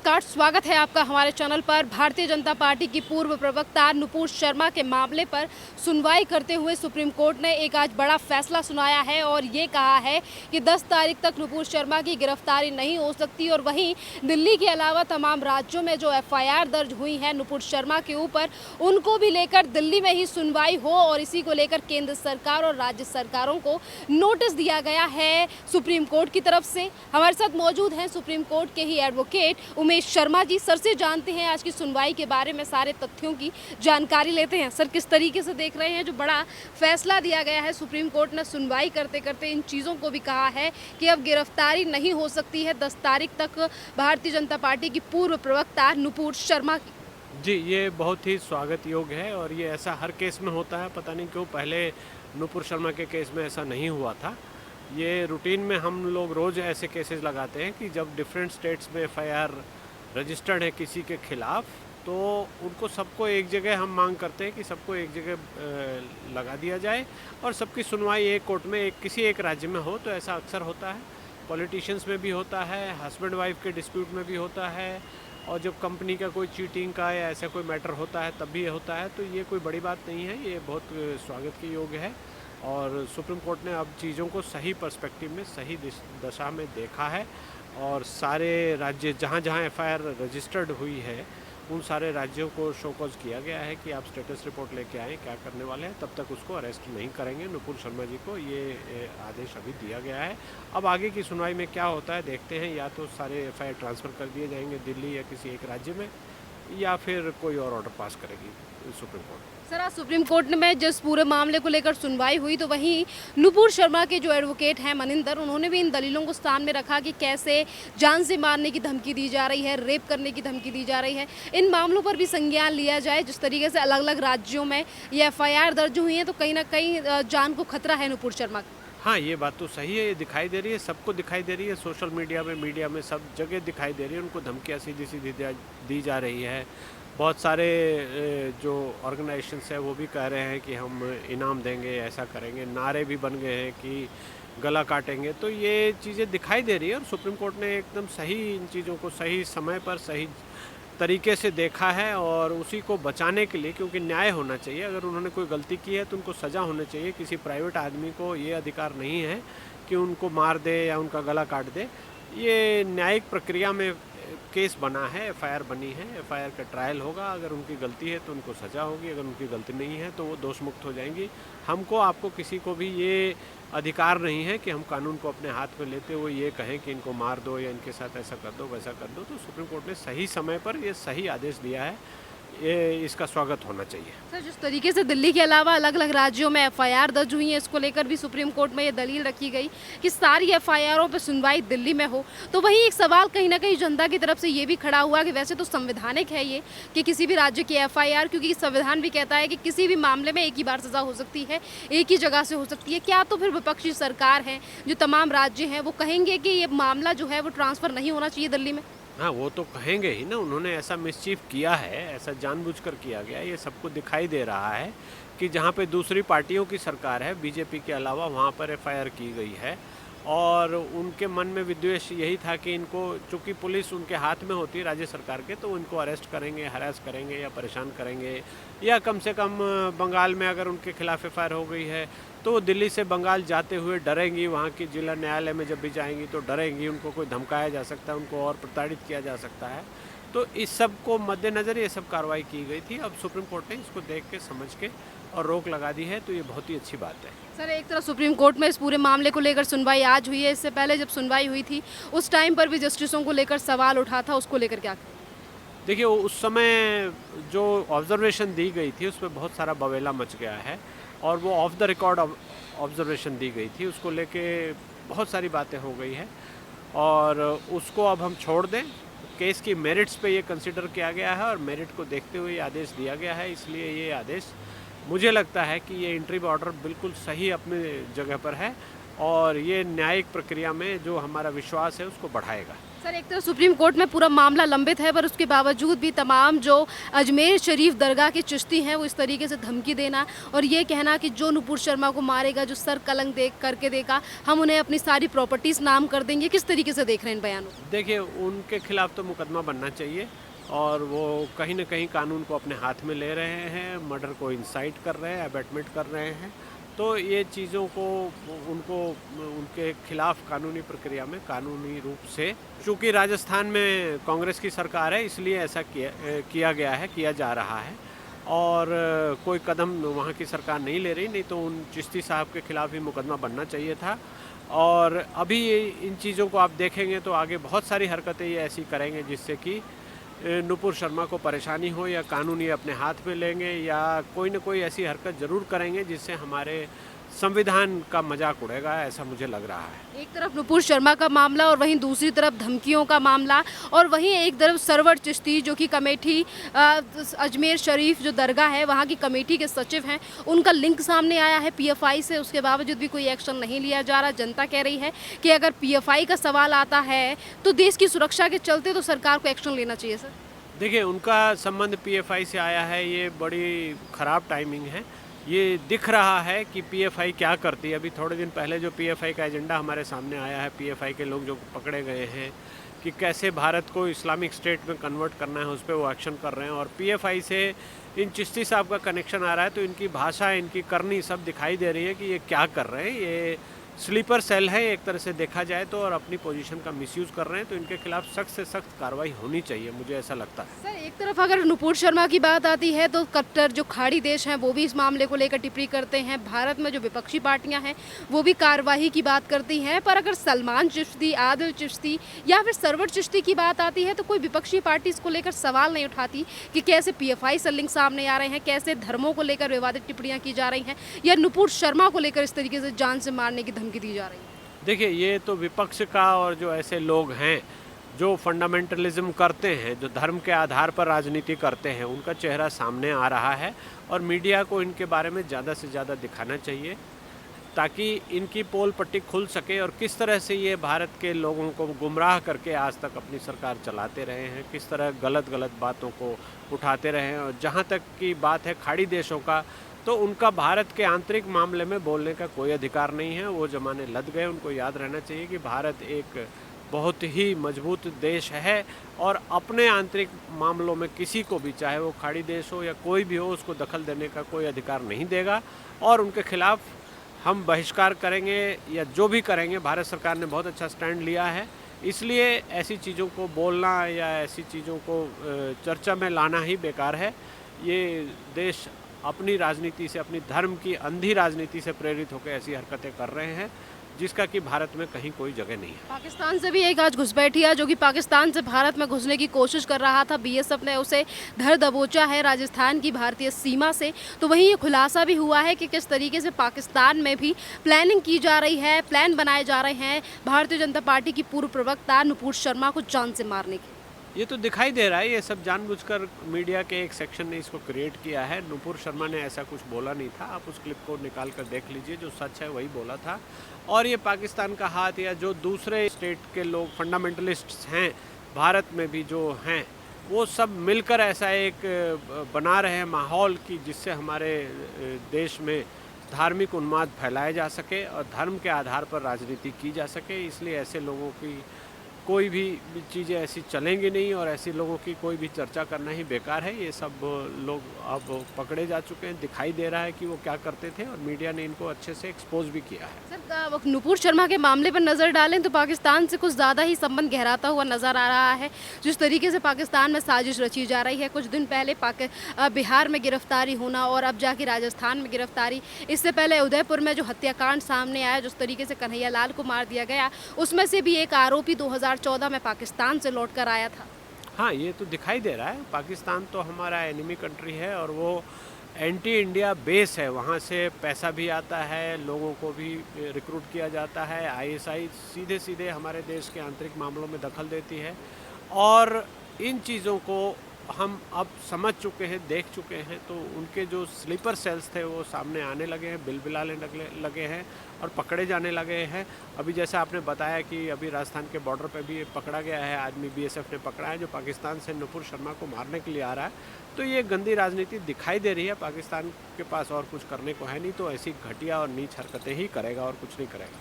नमस्कार, स्वागत है आपका हमारे चैनल पर। भारतीय जनता पार्टी की पूर्व प्रवक्ता नुपुर शर्मा के मामले पर सुनवाई करते हुए सुप्रीम कोर्ट ने एक आज बड़ा फैसला सुनाया है और ये कहा है कि 10 तारीख तक नुपुर शर्मा की गिरफ्तारी नहीं हो सकती। और वहीं दिल्ली के अलावा तमाम राज्यों में जो FIR दर्ज हुई है नुपुर शर्मा के ऊपर, उनको भी लेकर दिल्ली में ही सुनवाई हो और इसी को लेकर केंद्र सरकार और राज्य सरकारों को नोटिस दिया गया है सुप्रीम कोर्ट की तरफ से। हमारे साथ मौजूद हैं सुप्रीम कोर्ट के ही एडवोकेट उमेश शर्मा जी। सर से जानते हैं आज की सुनवाई के बारे में, सारे तथ्यों की जानकारी लेते हैं। सर, किस तरीके से देख रहे हैं जो बड़ा फैसला दिया गया है? सुप्रीम कोर्ट ने सुनवाई करते करते इन चीज़ों को भी कहा है कि अब गिरफ्तारी नहीं हो सकती है 10 तारीख तक भारतीय जनता पार्टी की पूर्व प्रवक्ता नुपुर शर्मा की। जी, ये बहुत ही स्वागत योग्य है और ये ऐसा हर केस में होता है। पता नहीं क्यों पहले नुपुर शर्मा के केस में ऐसा नहीं हुआ था। ये रूटीन में हम लोग रोज़ ऐसे केसेस लगाते हैं कि जब डिफरेंट स्टेट्स में FIR रजिस्टर्ड है किसी के खिलाफ, तो उनको सबको एक जगह हम मांग करते हैं कि सबको एक जगह लगा दिया जाए और सबकी सुनवाई एक कोर्ट में किसी एक राज्य में हो। तो ऐसा अक्सर होता है, पॉलिटिशियंस में भी होता है, हस्बैंड वाइफ के डिस्प्यूट में भी होता है, और जब कंपनी का कोई चीटिंग का या ऐसा कोई मैटर होता है तब भी होता है। तो ये कोई बड़ी बात नहीं है, ये बहुत स्वागत के योग्य है। और सुप्रीम कोर्ट ने अब चीज़ों को सही पर्सपेक्टिव में, सही दशा में देखा है और सारे राज्य जहाँ जहाँ FIR रजिस्टर्ड हुई है उन सारे राज्यों को शोकॉज किया गया है कि आप स्टेटस रिपोर्ट लेके आएँ, क्या करने वाले हैं। तब तक उसको अरेस्ट नहीं करेंगे नुपुर शर्मा जी को, ये आदेश अभी दिया गया है। अब आगे की सुनवाई में क्या होता है देखते हैं। या तो सारे FIR ट्रांसफ़र कर दिए जाएंगे दिल्ली या किसी एक राज्य में, या फिर कोई और ऑर्डर पास करेगी सुप्रीम कोर्ट। सर, आज सुप्रीम कोर्ट में जिस पूरे मामले को लेकर सुनवाई हुई, तो वहीं नुपुर शर्मा के जो एडवोकेट हैं मनिंदर, उन्होंने भी इन दलीलों को स्थान में रखा कि कैसे जान से मारने की धमकी दी जा रही है, रेप करने की धमकी दी जा रही है। इन मामलों पर भी संज्ञान लिया जाए। जिस तरीके से अलग अलग राज्यों में ये FIR दर्ज हुई है, तो कहीं ना कहीं जान को खतरा है नुपुर शर्मा की। हाँ, ये बात तो सही है, ये दिखाई दे रही है, सबको दिखाई दे रही है, सोशल मीडिया में सब जगह दिखाई दे रही है। उनको धमकियाँ सीधी सीधी दी जा रही है। बहुत सारे जो ऑर्गेनाइजेशंस है वो भी कह रहे हैं कि हम इनाम देंगे, ऐसा करेंगे, नारे भी बन गए हैं कि गला काटेंगे। तो ये चीज़ें दिखाई दे रही है और सुप्रीम कोर्ट ने एकदम सही इन चीज़ों को सही समय पर सही तरीके से देखा है और उसी को बचाने के लिए, क्योंकि न्याय होना चाहिए। अगर उन्होंने कोई गलती की है तो उनको सज़ा होनी चाहिए। किसी प्राइवेट आदमी को ये अधिकार नहीं है कि उनको मार दे या उनका गला काट दे। ये न्यायिक प्रक्रिया में केस बना है, FIR बनी है, FIR का ट्रायल होगा। अगर उनकी गलती है तो उनको सज़ा होगी, अगर उनकी गलती नहीं है तो वो दोष मुक्त हो जाएंगी। हमको आपको किसी को भी ये अधिकार नहीं है कि हम कानून को अपने हाथ में लेते हुए ये कहें कि इनको मार दो या इनके साथ ऐसा कर दो, वैसा कर दो। तो सुप्रीम कोर्ट ने सही समय पर ये सही आदेश दिया है, ये इसका स्वागत होना चाहिए। सर, जिस तरीके से दिल्ली के अलावा अलग अलग राज्यों में FIR दर्ज हुई है, इसको लेकर भी सुप्रीम कोर्ट में ये दलील रखी गई कि सारी FIRों पर सुनवाई दिल्ली में हो। तो वहीं एक सवाल कहीं ना कहीं जनता की तरफ से ये भी खड़ा हुआ कि वैसे तो संवैधानिक है ये कि किसी भी राज्य की FIR, क्योंकि संविधान भी कहता है कि किसी भी मामले में एक ही बार सज़ा हो सकती है, एक ही जगह से हो सकती है। क्या तो फिर विपक्षी सरकार है, जो तमाम राज्य हैं, वो कहेंगे कि ये मामला जो है वो ट्रांसफ़र नहीं होना चाहिए दिल्ली में? हाँ, वो तो कहेंगे ही ना। उन्होंने ऐसा मिसचीफ किया है, ऐसा जानबूझकर किया गया। ये सबको दिखाई दे रहा है कि जहाँ पे दूसरी पार्टियों की सरकार है, बीजेपी के अलावा, वहाँ पर FIR की गई है और उनके मन में विद्वेष यही था कि इनको, चूँकि पुलिस उनके हाथ में होती है राज्य सरकार के, तो इनको अरेस्ट करेंगे, हरास करेंगे या परेशान करेंगे, या कम से कम बंगाल में अगर उनके खिलाफ FIR हो गई है तो वो दिल्ली से बंगाल जाते हुए डरेंगी। वहाँ की जिला न्यायालय में जब भी जाएंगी तो डरेंगी, उनको कोई धमकाया जा सकता है, उनको और प्रताड़ित किया जा सकता है। तो इस सब को मद्देनज़र ये सब कार्रवाई की गई थी। अब सुप्रीम कोर्ट ने इसको देख के, समझ के और रोक लगा दी है, तो ये बहुत ही अच्छी बात है। सर, एक तरफ सुप्रीम कोर्ट में इस पूरे मामले को लेकर सुनवाई आज हुई है, इससे पहले जब सुनवाई हुई थी उस टाइम पर भी जस्टिसों को लेकर सवाल उठा था, उसको लेकर क्या? देखिए, उस समय जो ऑब्जर्वेशन दी गई थी उसमें बहुत सारा बवेला मच गया है और वो ऑफ द रिकॉर्ड ऑब्जर्वेशन दी गई थी, उसको लेके बहुत सारी बातें हो गई है और उसको अब हम छोड़ दें। केस की मेरिट्स पे ये कंसिडर किया गया है और मेरिट को देखते हुए ये आदेश दिया गया है। इसलिए ये आदेश, मुझे लगता है कि ये इंटरिम ऑर्डर बिल्कुल सही अपने जगह पर है और ये न्यायिक प्रक्रिया में जो हमारा विश्वास है उसको बढ़ाएगा। सर, एक तरफ सुप्रीम कोर्ट में पूरा मामला लंबित है, पर उसके बावजूद भी तमाम जो अजमेर शरीफ दरगाह के चिश्ती हैं वो इस तरीके से धमकी देना और ये कहना कि जो नुपुर शर्मा को मारेगा, जो सर कलंक दे करके देगा, हम उन्हें अपनी सारी प्रॉपर्टीज़ नाम कर देंगे। किस तरीके से देख रहे हैं इन बयानों को? देखिए, उनके खिलाफ तो मुकदमा बनना चाहिए और वो कहीं ना कहीं कानून को अपने हाथ में ले रहे हैं, मर्डर को इंसाइट कर रहे हैं, अबैटमेंट कर रहे हैं। तो ये चीज़ों को उनको उनके खिलाफ कानूनी प्रक्रिया में कानूनी रूप से, चूँकि राजस्थान में कांग्रेस की सरकार है इसलिए ऐसा किया गया है, किया जा रहा है और कोई कदम वहाँ की सरकार नहीं ले रही, नहीं तो उन चिश्ती साहब के खिलाफ भी मुकदमा बनना चाहिए था। और अभी इन चीज़ों को आप देखेंगे तो आगे बहुत सारी हरकतें ये ऐसी करेंगे जिससे कि नुपुर शर्मा को परेशानी हो या कानून ये अपने हाथ में लेंगे या कोई न कोई ऐसी हरकत ज़रूर करेंगे जिससे हमारे संविधान का मजाक उड़ेगा, ऐसा मुझे लग रहा है। एक तरफ नुपुर शर्मा का मामला और वहीं दूसरी तरफ धमकियों का मामला और वहीं एक तरफ सरवर चिश्ती जो कि कमेटी अजमेर शरीफ जो दरगाह है वहाँ की कमेटी के सचिव हैं, उनका लिंक सामने आया है पीएफआई से। उसके बावजूद भी कोई एक्शन नहीं लिया जा रहा। जनता कह रही है कि अगर पीएफआई का सवाल आता है तो देश की सुरक्षा के चलते तो सरकार को एक्शन लेना चाहिए। सर, देखिए, उनका संबंध पीएफआई से आया है, ये बड़ी ख़राब टाइमिंग है। ये दिख रहा है कि पीएफआई क्या करती है। अभी थोड़े दिन पहले जो पीएफआई का एजेंडा हमारे सामने आया है, पीएफआई के लोग जो पकड़े गए हैं कि कैसे भारत को इस्लामिक स्टेट में कन्वर्ट करना है, उस पर वो एक्शन कर रहे हैं। और पीएफआई से इन चिश्ती साहब का कनेक्शन आ रहा है तो इनकी भाषा, इनकी करनी सब दिखाई दे रही है कि ये क्या कर रहे हैं। ये स्लीपर सेल है एक तरह से देखा जाए तो, और अपनी पोजीशन का मिसयूज़ कर रहे हैं, तो इनके खिलाफ सख्त से सख्त कार्रवाई होनी चाहिए, मुझे ऐसा लगता है। सर, एक तरफ अगर नुपुर शर्मा की बात आती है तो कट्टर जो खाड़ी देश हैं वो भी इस मामले को लेकर टिप्पणी करते हैं। भारत में जो विपक्षी पार्टियां हैं वो भी कार्रवाई की बात करती हैं, पर अगर सलमान चिश्ती, आदिल चिश्ती या फिर सरवर चिश्ती की बात आती है तो कोई विपक्षी पार्टी इसको लेकर सवाल नहीं उठाती कि कैसे पीएफआई से लिंक सामने आ रहे हैं, कैसे धर्मों को लेकर विवादित टिप्पणियां की जा रही हैं या नुपुर शर्मा को लेकर इस तरीके से जान से मारने की धमकी दी जा रही है। देखिए, ये तो विपक्ष का और जो ऐसे लोग हैं जो फंडामेंटलिज्म करते हैं, जो धर्म के आधार पर राजनीति करते हैं, उनका चेहरा सामने आ रहा है और मीडिया को इनके बारे में ज़्यादा से ज़्यादा दिखाना चाहिए ताकि इनकी पोल पट्टी खुल सके और किस तरह से ये भारत के लोगों को गुमराह करके आज तक अपनी सरकार चलाते रहे हैं, किस तरह गलत बातों को उठाते रहे हैं। और जहाँ तक की बात है खाड़ी देशों का, तो उनका भारत के आंतरिक मामले में बोलने का कोई अधिकार नहीं है। वो ज़माने लद गए। उनको याद रहना चाहिए कि भारत एक बहुत ही मजबूत देश है और अपने आंतरिक मामलों में किसी को भी, चाहे वो खाड़ी देश हो या कोई भी हो, उसको दखल देने का कोई अधिकार नहीं देगा और उनके खिलाफ हम बहिष्कार करेंगे या जो भी करेंगे। भारत सरकार ने बहुत अच्छा स्टैंड लिया है, इसलिए ऐसी चीज़ों को बोलना या ऐसी चीज़ों को चर्चा में लाना ही बेकार है। ये देश अपनी राजनीति से, अपनी धर्म की अंधी राजनीति से प्रेरित होकर ऐसी हरकतें कर रहे हैं जिसका कि भारत में कहीं कोई जगह नहीं है। पाकिस्तान से भी एक आज घुसपैठिया जो कि पाकिस्तान से भारत में घुसने की कोशिश कर रहा था, बीएसएफ ने उसे धर दबोचा है राजस्थान की भारतीय सीमा से। तो वहीं ये खुलासा भी हुआ है कि किस तरीके से पाकिस्तान में भी प्लानिंग की जा रही है, प्लान बनाए जा रहे हैं भारतीय जनता पार्टी की पूर्व प्रवक्ता नुपुर शर्मा को जान से मारने के। ये तो दिखाई दे रहा है, ये सब जानबूझकर मीडिया के एक सेक्शन ने इसको क्रिएट किया है। नुपुर शर्मा ने ऐसा कुछ बोला नहीं था। आप उस क्लिप को निकाल कर देख लीजिए, जो सच है वही बोला था। और ये पाकिस्तान का हाथ या जो दूसरे स्टेट के लोग फंडामेंटलिस्ट्स हैं भारत में भी जो हैं, वो सब मिलकर ऐसा एक बना रहे हैं माहौल की जिससे हमारे देश में धार्मिक उन्माद फैलाया जा सके और धर्म के आधार पर राजनीति की जा सके। इसलिए ऐसे लोगों की कोई भी चीज़ें ऐसी चलेंगी नहीं और ऐसे लोगों की कोई भी चर्चा करना ही बेकार है। ये सब लोग अब पकड़े जा चुके हैं, दिखाई दे रहा है कि वो क्या करते थे और मीडिया ने इनको अच्छे से एक्सपोज भी किया है। सर, नुपुर शर्मा के मामले पर नज़र डालें तो पाकिस्तान से कुछ ज़्यादा ही संबंध गहराता हुआ नज़र आ रहा है। जिस तरीके से पाकिस्तान में साजिश रची जा रही है, कुछ दिन पहले बिहार में गिरफ्तारी होना और अब जाके राजस्थान में गिरफ्तारी, इससे पहले उदयपुर में जो हत्याकांड सामने आया, जिस तरीके से कन्हैया लाल को मार दिया गया, उसमें से भी एक आरोपी 2014 में पाकिस्तान से लौट कर आया था। हाँ, ये तो दिखाई दे रहा है। पाकिस्तान तो हमारा एनिमी कंट्री है और वो एंटी इंडिया बेस है। वहाँ से पैसा भी आता है, लोगों को भी रिक्रूट किया जाता है। आईएसआई सीधे सीधे हमारे देश के आंतरिक मामलों में दखल देती है और इन चीज़ों को हम अब समझ चुके हैं, देख चुके हैं, तो उनके जो स्लीपर सेल्स थे वो सामने आने लगे हैं, बिलबिलाने लगे हैं और पकड़े जाने लगे हैं। अभी जैसा आपने बताया कि अभी राजस्थान के बॉर्डर पे भी पकड़ा गया है आदमी, बीएसएफ ने पकड़ा है, जो पाकिस्तान से नुपुर शर्मा को मारने के लिए आ रहा है। तो ये गंदी राजनीति दिखाई दे रही है। पाकिस्तान के पास और कुछ करने को है नहीं, तो ऐसी घटिया और नीच हरकतें ही करेगा और कुछ नहीं करेगा।